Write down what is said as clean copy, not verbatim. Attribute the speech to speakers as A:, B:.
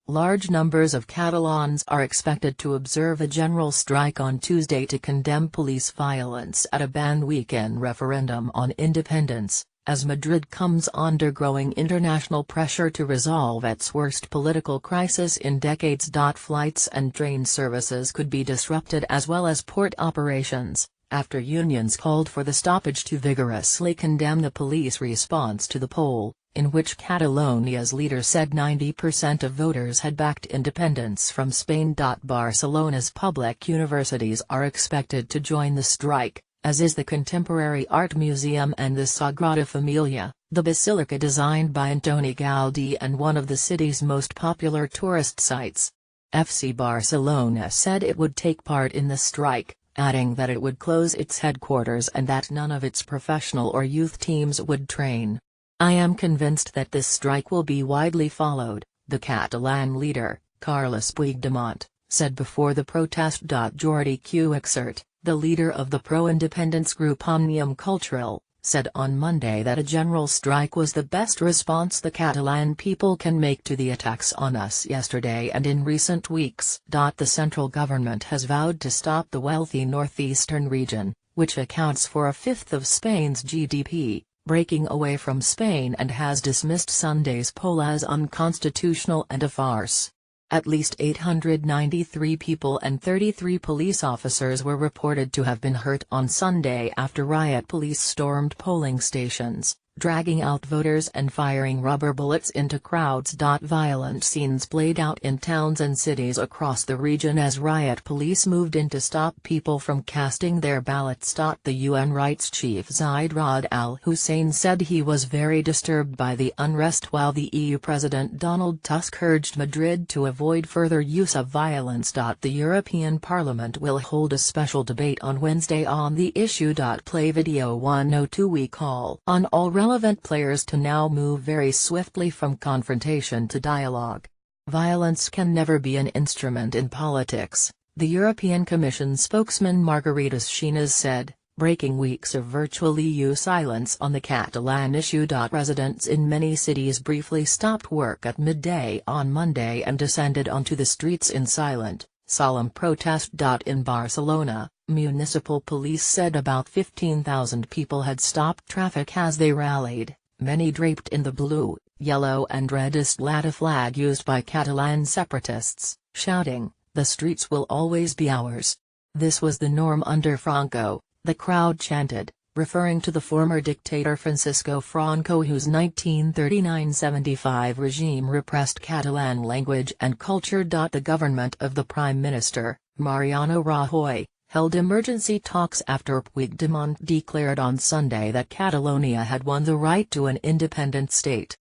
A: Large numbers of Catalans are expected to observe a general strike on Tuesday to condemn police violence at a banned weekend referendum on independence, as Madrid comes under growing international pressure to resolve its worst political crisis in decades. Flights and train services could be disrupted as well as port operations, after unions called for the stoppage to vigorously condemn the police response to the poll, in which Catalonia's leader said 90% of voters had backed independence from Spain. Barcelona's public universities are expected to join the strike, as is the Contemporary Art Museum and the Sagrada Familia, the basilica designed by Antoni Gaudí and one of the city's most popular tourist sites. FC Barcelona said it would take part in the strike, adding that it would close its headquarters and that none of its professional or youth teams would train. "I am convinced that this strike will be widely followed," the Catalan leader, Carles Puigdemont, said before the protest. Jordi Cuixart, the leader of the pro-independence group Òmnium Cultural, said on Monday that a general strike was the best response the Catalan people can make to the attacks on us yesterday and in recent weeks. The central government has vowed to stop the wealthy northeastern region, which accounts for a fifth of Spain's GDP, breaking away from Spain, and has dismissed Sunday's poll as unconstitutional and a farce. At least 893 people and 33 police officers were reported to have been hurt on Sunday after riot police stormed polling stations, dragging out voters and firing rubber bullets into crowds. Violent scenes played out in towns and cities across the region as riot police moved in to stop people from casting their ballots. The UN rights chief Zeid Ra'ad Al Hussein said he was very disturbed by the unrest, while the EU President Donald Tusk urged Madrid to avoid further use of violence. The European Parliament will hold a special debate on Wednesday on the issue. Play video 102. We call on all relevant players to now move very swiftly from confrontation to dialogue. Violence can never be an instrument in politics, the European Commission spokesman Margaritas Chinas said, breaking weeks of virtual EU silence on the Catalan issue. Residents in many cities briefly stopped work at midday on Monday and descended onto the streets in solemn protest. In Barcelona, municipal police said about 15,000 people had stopped traffic as they rallied, many draped in the blue, yellow and red Isleta flag used by Catalan separatists, shouting, "The streets will always be ours." This was the norm under Franco, the crowd chanted, referring to the former dictator Francisco Franco, whose 1939–75 regime repressed Catalan language and culture. The government of the Prime Minister, Mariano Rajoy, held emergency talks after Puigdemont declared on Sunday that Catalonia had won the right to an independent state.